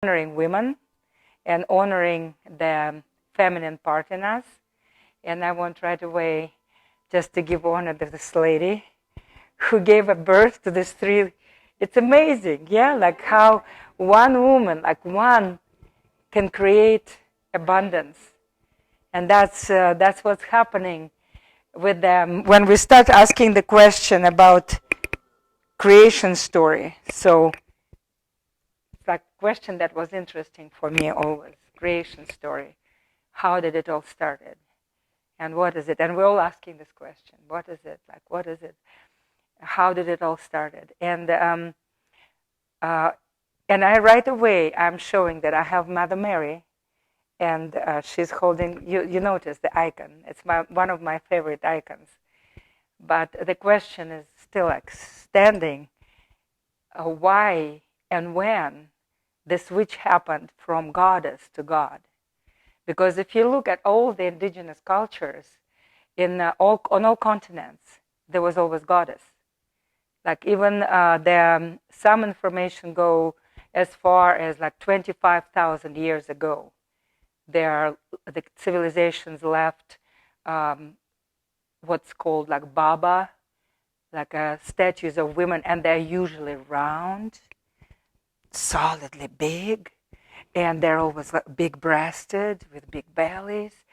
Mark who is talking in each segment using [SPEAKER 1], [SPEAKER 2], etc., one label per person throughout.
[SPEAKER 1] honoring women and honoring the feminine part in us. And I want right away just to give honor to this lady who gave a birth to these three. It's amazing, yeah, like how one woman, like one, can create abundance. And that's what's happening with them when we start asking the question about creation story. So it's like a question that was interesting for me always, creation story. How did it all started? And what is it? And we're all asking this question. What is it? Like, what is it? How did it all started? And I right away, I'm showing that I have Mother Mary, and she's holding, you notice the icon. It's one of my favorite icons. But the question is still like standing, why and when the switch happened from goddess to God. Because if you look at all the indigenous cultures on all continents, there was always goddess. Like even some information go as far as like 25,000 years ago. The civilizations left what's called like Baba, like statues of women, and they're usually round, solidly big, and they're always like big-breasted with big bellies.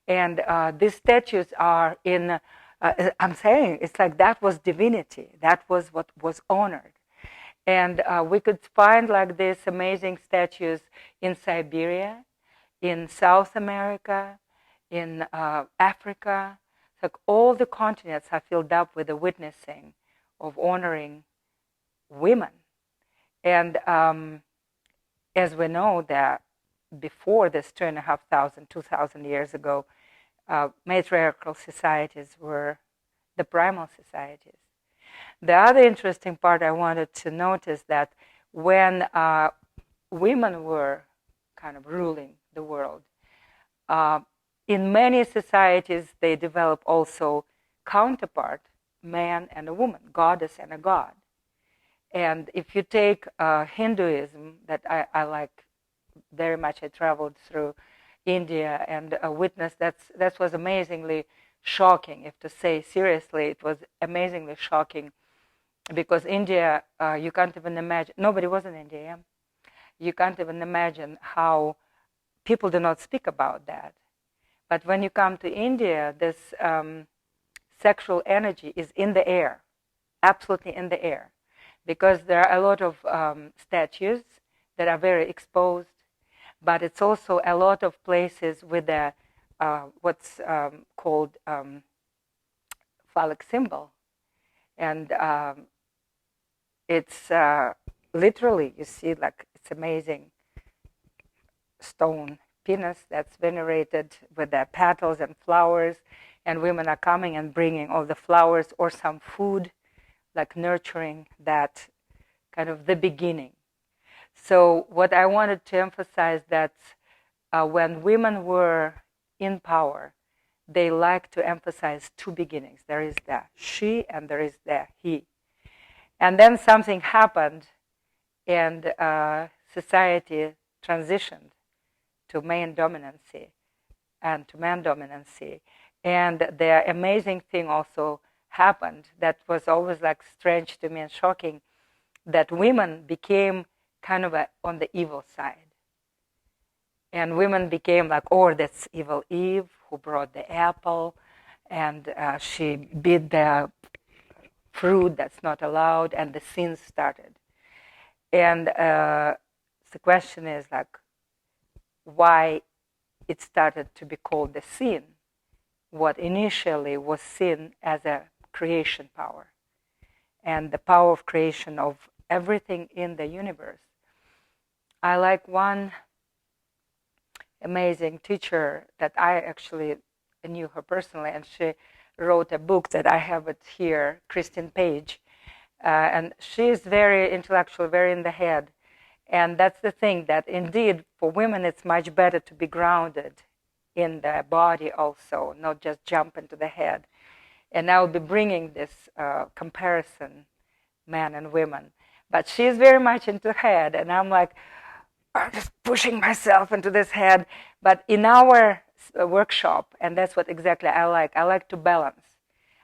[SPEAKER 1] And these statues are in, I'm saying, it's like that was divinity. That was what was honored. And we could find like these amazing statues in Siberia, in South America, in Africa. It's like all the continents are filled up with the witnessing of honoring women. And as we know that before this 2,500, 2,000 years ago, matriarchal societies were the primal societies. The other interesting part I wanted to notice that when women were kind of ruling the world, in many societies they develop also counterpart, man and a woman, goddess and a god. And if you take Hinduism, that I like very much, I traveled through India and witnessed that was amazingly shocking. If to say seriously, it was amazingly shocking because India, you can't even imagine. Nobody was in India. You can't even imagine how people do not speak about that. But when you come to India, this sexual energy is in the air, absolutely in the air, because there are a lot of statues that are very exposed, but it's also a lot of places with a what's called phallic symbol, and it's literally, you see, like it's amazing stone penis that's venerated with the petals and flowers, and women are coming and bringing all the flowers or some food, like nurturing that kind of the beginning. So what I wanted to emphasize that when women were in power, they like to emphasize two beginnings. There is the she and there is the he. And then something happened and society transitioned to male dominancy and to man dominancy. And the amazing thing also happened that was always like strange to me and shocking, that women became kind of on the evil side. And women became like, oh, that's evil Eve who brought the apple, and she bit the fruit that's not allowed, and the sin started. And the question is like, why it started to be called the sin, what initially was sin as a creation power, and the power of creation of everything in the universe. I like one amazing teacher that I actually knew her personally, and she wrote a book that I have it here, Christine Page, and she is very intellectual, very in the head. And that's the thing, that indeed for women it's much better to be grounded in the body also, not just jump into the head. And I will be bringing this comparison, men and women. But she's very much into head, and I'm like, just pushing myself into this head. But in our workshop, and that's what exactly I like to balance.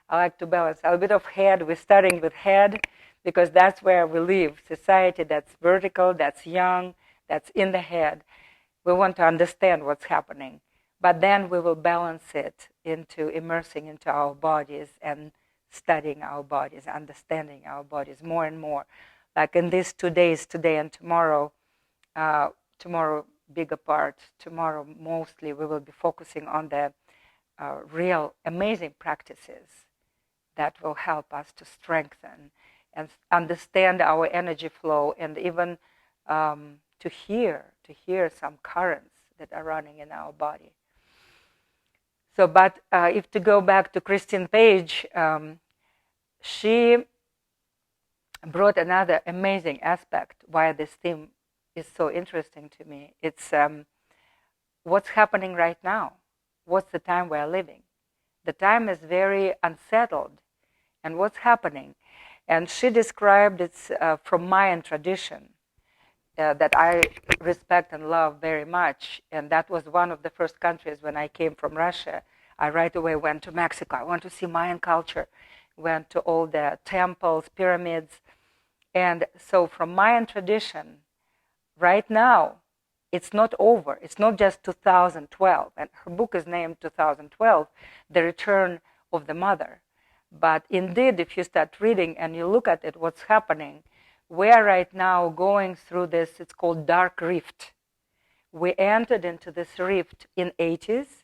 [SPEAKER 1] I like to balance a bit of head. We're starting with head because that's where we live. Society that's vertical, that's young, that's in the head. We want to understand what's happening. But then we will balance it into immersing into our bodies and studying our bodies, understanding our bodies more and more. Like in these 2 days, today and tomorrow, tomorrow bigger part, tomorrow mostly we will be focusing on the real amazing practices that will help us to strengthen and understand our energy flow, and even to hear some currents that are running in our body. So, but if to go back to Christine Page, she brought another amazing aspect why this theme is so interesting to me. It's what's happening right now. What's the time we're living? The time is very unsettled, and what's happening? And she described it from Mayan tradition that I respect and love very much. And that was one of the first countries when I came from Russia. I right away went to Mexico. I want to see Mayan culture. Went to all the temples, pyramids. And so from Mayan tradition, right now, it's not over. It's not just 2012. And her book is named 2012, The Return of the Mother. But indeed, if you start reading and you look at it, what's happening, we are right now going through this, it's called dark rift. We entered into this rift in 80s,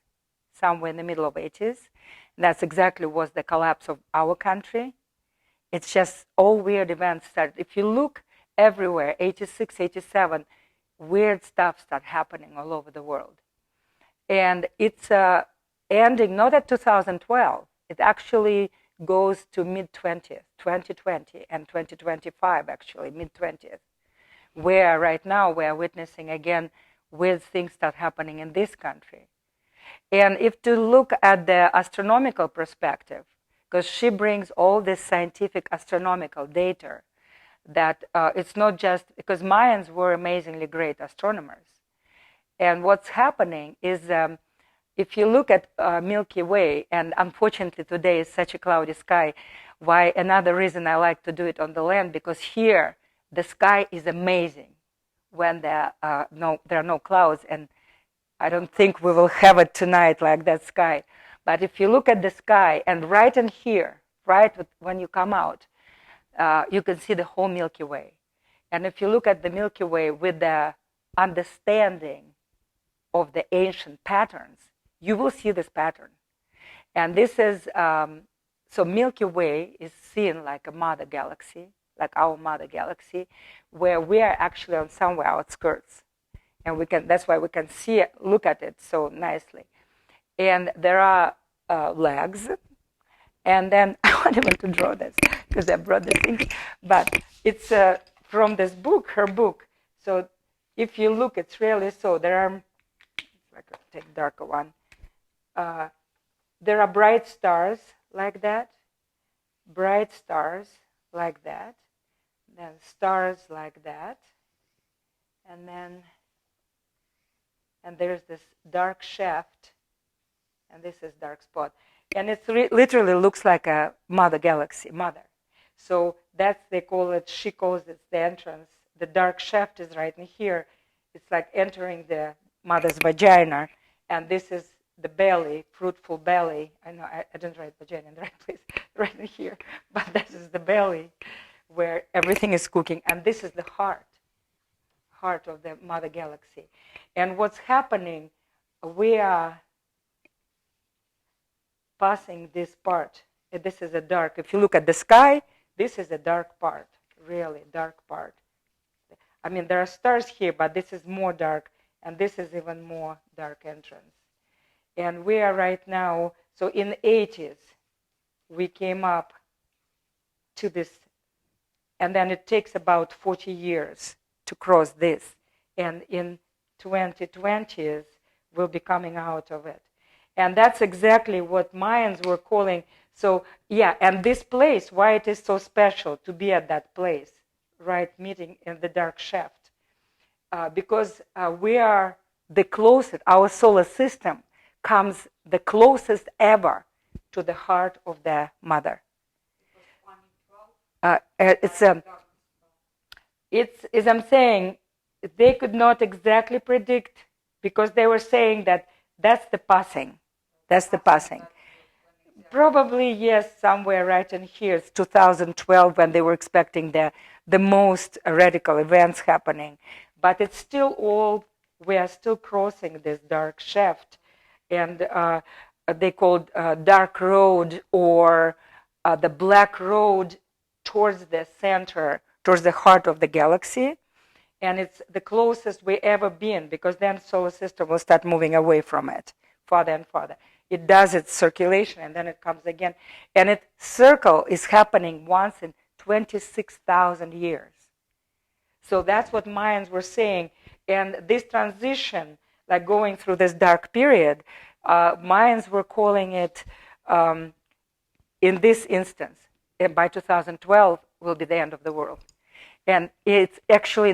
[SPEAKER 1] somewhere in the middle of 80s. That's exactly was the collapse of our country. It's just all weird events started. If you look everywhere, 86, 87, weird stuff started happening all over the world. And it's ending not at 2012. It actually goes to mid-20th, 2020 and 2025, actually, mid-20th, where right now we are witnessing again weird things start happening in this country. And if to look at the astronomical perspective, because she brings all this scientific astronomical data, that it's not just, because Mayans were amazingly great astronomers. And what's happening is if you look at Milky Way, and unfortunately today is such a cloudy sky, why another reason I like to do it on the land, because here the sky is amazing when there are no clouds, and I don't think we will have it tonight like that sky. But if you look at the sky, and right in here, right when you come out, you can see the whole Milky Way. And if you look at the Milky Way with the understanding of the ancient patterns, you will see this pattern. And this is, so Milky Way is seen like a mother galaxy, like our mother galaxy, where we are actually on somewhere outskirts. And that's why we can see it, look at it so nicely. And there are legs. And then I want even to draw this because I brought this in. But it's from this book, her book. So if you look, it's really so. There are, I could take darker one. There are bright stars like that, bright stars like that, then stars like that, and there's this dark shaft, and this is dark spot. And it literally looks like a mother galaxy, mother. So they call it, she calls it the entrance. The dark shaft is right in here. It's like entering the mother's vagina, and this is the belly, fruitful belly. I know I didn't write vagina in the right place, right in here. But this is the belly where everything is cooking. And this is the heart of the mother galaxy. And what's happening, we are passing this part. This is a dark, if you look at the sky, this is a dark part, really dark part. I mean, there are stars here, but this is more dark, and this is even more dark entrance. And we are right now, so in the 80s, we came up to this, and then it takes about 40 years to cross this. And in 2020s, we'll be coming out of it. And that's exactly what Mayans were calling. So, yeah, and this place, why it is so special to be at that place, right, meeting in the dark shaft. because we are the closest, our solar system comes the closest ever to the heart of the mother. It's as I'm saying, they could not exactly predict, because they were saying that that's the passing. That's the passing. Probably, yes, somewhere right in here. It's 2012 when they were expecting the most radical events happening. But it's still all, we are still crossing this dark shaft. And they called dark road, or the black road towards the center, towards the heart of the galaxy. And it's the closest we ever been, because then solar system will start moving away from it, farther and farther. It does its circulation, and then it comes again. And its circle is happening once in 26,000 years. So that's what Mayans were saying. And this transition, like going through this dark period, Mayans were calling it, in this instance, by 2012, will be the end of the world. And it's actually